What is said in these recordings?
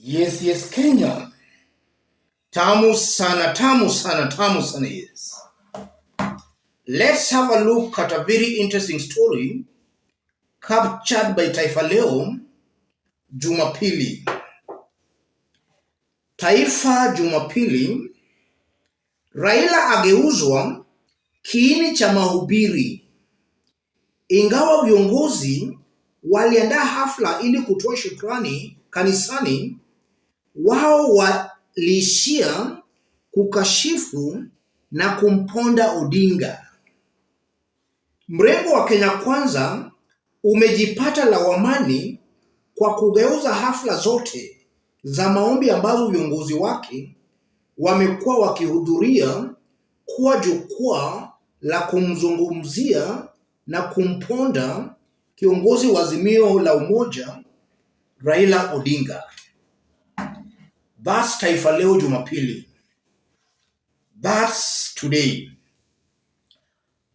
Yes, Kenya. Tamu sana, tamu sana, tamu sana, yes. Let's have a look at a very interesting story captured by Taifa Leo Jumapili. Taifa Jumapili, Raila ageuzwa kiini cha mahubiri. Ingawa viongozi waliandaa hafla ili kutoa shukrani kanisani, wao waliishia kukashifu na kumponda Odinga. Mrengo wa Kenya Kwanza umejipata lawamani kwa kugeuza hafla zote za maombi ambazo viongozi wake wamekuwa wakihudhuria kuwa jukwaa la kumzungumzia na kumponda kiongozi wa Azimio la Umoja Raila Odinga. That's Taifa Leo Jumapili. That's today.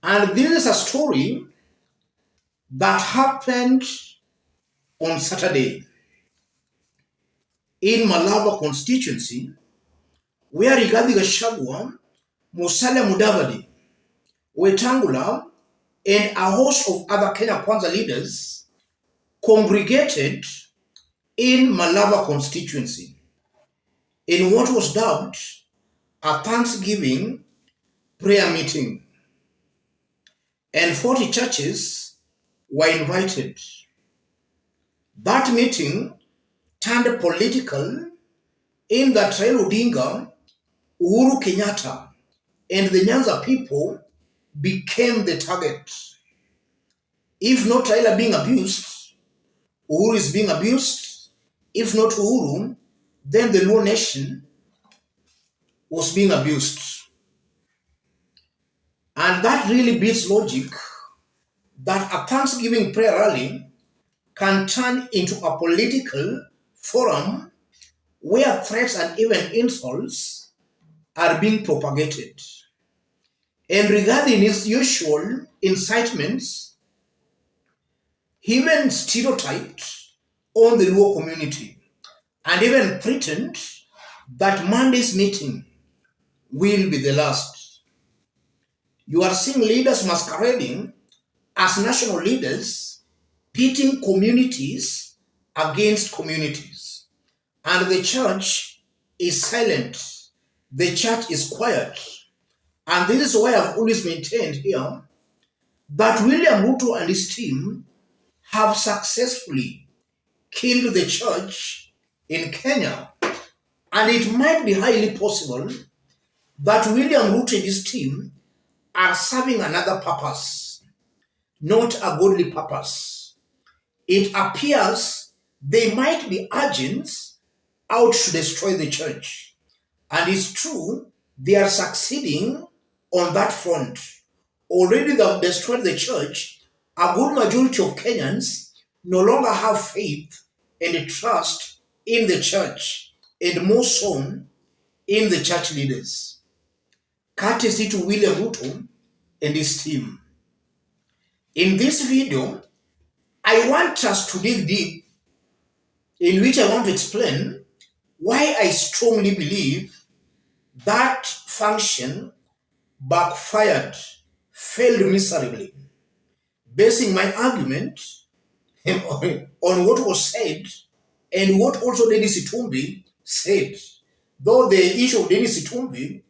And this is a story that happened on Saturday in Malava constituency, where Rigathi Gachagua, Musalia Mudavadi, Wetangula, and a host of other Kenya Kwanza leaders congregated in Malava constituency in what was dubbed a Thanksgiving prayer meeting. And 40 churches were invited. That meeting turned political in that Raila Odinga, Uhuru Kenyatta, and the Nyanza people became the target. If not Raila being abused, Uhuru is being abused. If not Uhuru, then the Luo nation was being abused. And that really beats logic that a Thanksgiving prayer rally can turn into a political forum where threats and even insults are being propagated. And regarding his usual incitements, he even stereotyped on the Luo community and even pretend that Monday's meeting will be the last. You are seeing leaders masquerading as national leaders, pitting communities against communities. And the church is silent. The church is quiet. And this is why I've always maintained here that William Ruto and his team have successfully killed the church in Kenya. And it might be highly possible that William Ruto and his team are serving another purpose, not a godly purpose. It appears they might be agents out to destroy the church. And it's true, they are succeeding on that front. Already they have destroyed the church. A good majority of Kenyans no longer have faith and trust in the church, and more so in the church leaders. Courtesy to William Ruto and his team. In this video, I want us to dig deep, in which I want to explain why I strongly believe that function backfired, failed miserably, basing my argument on what was said and what also Dennis Itumbi said. Though the issue of Dennis Itumbi,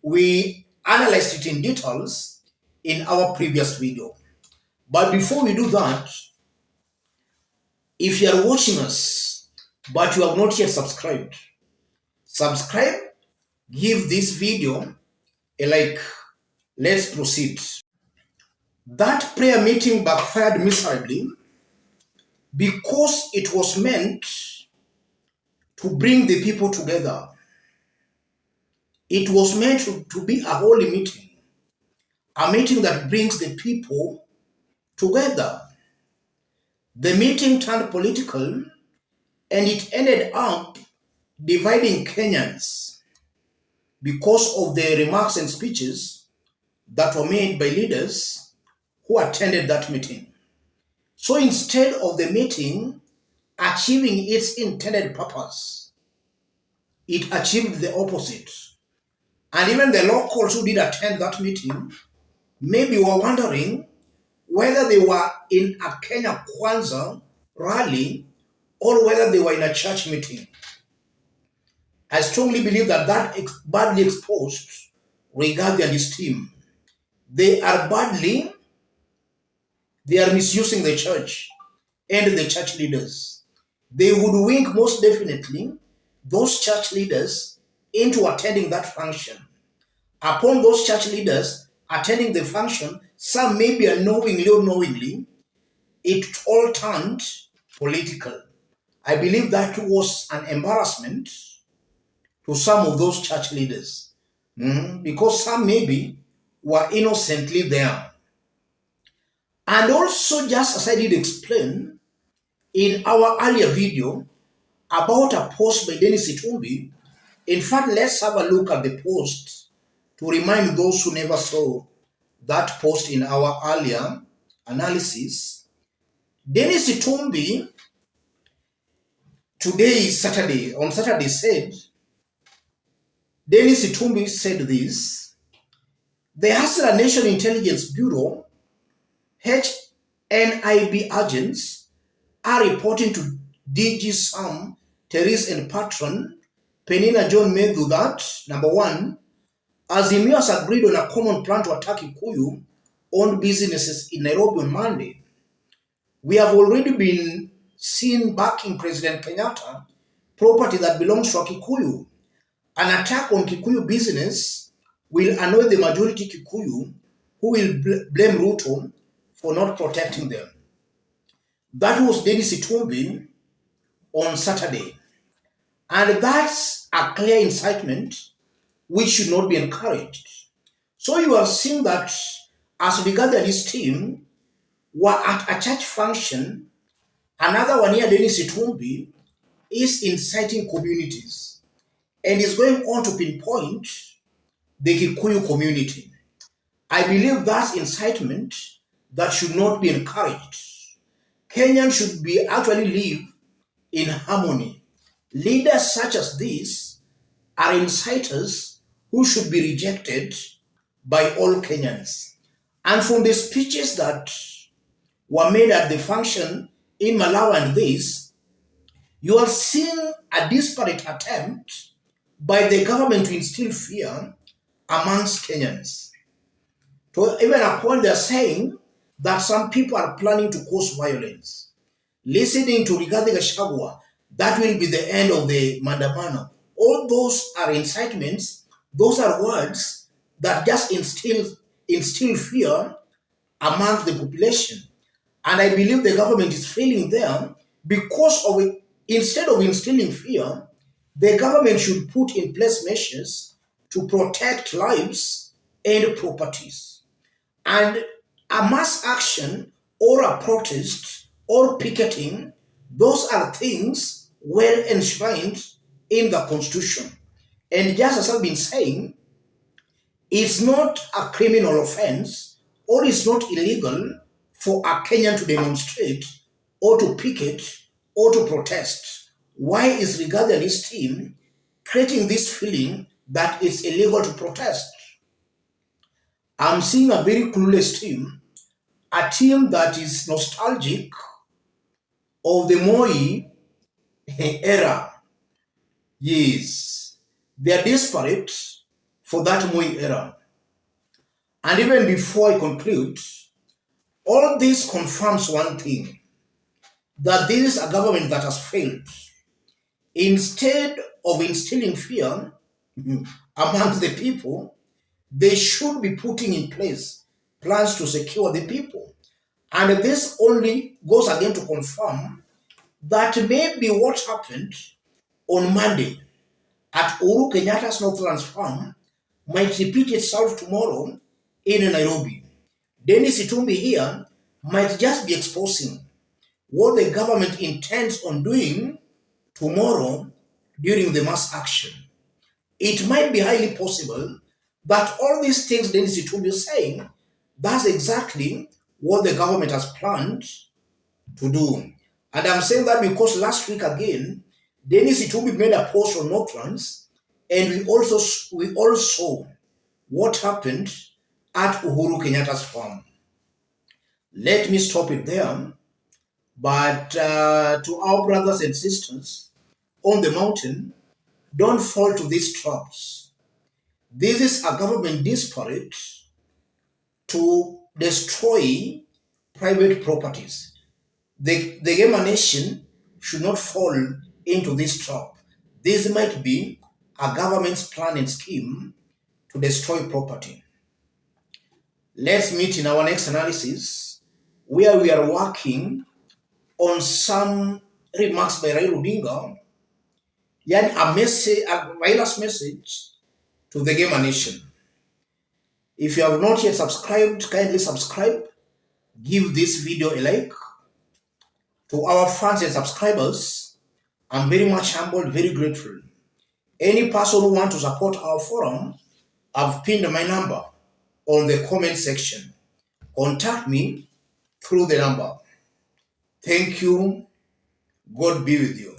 we analyzed it in details in our previous video. But before we do that, if you are watching us but you have not yet subscribed, subscribe, give this video a like. Let's proceed. That prayer meeting backfired miserably because it was meant to bring the people together. It was meant to be a holy meeting, a meeting that brings the people together. The meeting turned political and it ended up dividing Kenyans because of the remarks and speeches that were made by leaders who attended that meeting. So instead of the meeting achieving its intended purpose, it achieved the opposite. And even the locals who did attend that meeting maybe were wondering whether they were in a Kenya Kwanzaa rally or whether they were in a church meeting. I strongly believe that badly exposed Rigathi and his team. They are misusing the church and the church leaders. They would wink most definitely those church leaders into attending that function. Upon those church leaders attending the function, some maybe unknowingly or knowingly, it all turned political. I believe that was an embarrassment to some of those church leaders because some maybe were innocently there. And also, just as I did explain in our earlier video about a post by Dennis Itumbi, in fact, let's have a look at the post to remind those who never saw that post in our earlier analysis. Dennis Itumbi, today is Saturday, on Saturday said, Dennis Itumbi said this: the Hustler Nation Intelligence Bureau, HNIB agents are reporting to DG Sam, Therese and Patron Penina John Medhu that, number one, Azimio has agreed on a common plan to attack Kikuyu-owned businesses in Nairobi on Monday. We have already been seen backing President Kenyatta property that belongs to a Kikuyu. An attack on Kikuyu business will annoy the majority Kikuyu who will blame Ruto for not protecting them. That was Dennis Itumbi on Saturday. And that's a clear incitement which should not be encouraged. So you have seen that as Rigathi and his team were at a church function, another one here, Dennis Itumbi, is inciting communities and is going on to pinpoint the Kikuyu community. I believe that's incitement that should not be encouraged. Kenyans should be actually live in harmony. Leaders such as these are inciters who should be rejected by all Kenyans. And from the speeches that were made at the function in Malava and this, you are seeing a disparate attempt by the government to instill fear amongst Kenyans. To even a point they're saying that some people are planning to cause violence. Listening to Rigathi Gachagua, that will be the end of the Mandamano. All those are incitements, those are words that just instill fear among the population. And I believe the government is failing there because of it. Instead of instilling fear, the government should put in place measures to protect lives and properties. And a mass action or a protest or picketing, those are things well enshrined in the Constitution. And just as I've been saying, it's not a criminal offense or it's not illegal for a Kenyan to demonstrate or to picket or to protest. Why is Rigathi and his team creating this feeling that it's illegal to protest? I'm seeing a very clueless team, a team that is nostalgic of the Moi era. Yes, they are desperate for that Moi era. And even before I conclude, all this confirms one thing, that this is a government that has failed. Instead of instilling fear amongst the people, they should be putting in place plans to secure the people. And this only goes again to confirm that maybe what happened on Monday at Uhuru Kenyatta's Northlands Farm might repeat itself tomorrow in Nairobi. Dennis Itumbi here might just be exposing what the government intends on doing tomorrow during the mass action. It might be highly possible that all these things Dennis Itumbi is saying, that's exactly what the government has planned to do. And I'm saying that because last week again, Dennis Itumbi made a post on Northlands, and we all saw what happened at Uhuru Kenyatta's farm. Let me stop it there. But to our brothers and sisters on the mountain, don't fall to these traps. This is a government desperate to destroy private properties. The Yema nation should not fall into this trap. This might be a government's plan and scheme to destroy property. Let's meet in our next analysis, where we are working on some remarks by Raila Odinga, yani Raila's message to the Gamer Nation. If you have not yet subscribed, kindly subscribe. Give this video a like. To our fans and subscribers, I'm very much humbled, very grateful. Any person who wants to support our forum, I've pinned my number on the comment section. Contact me through the number. Thank you. God be with you.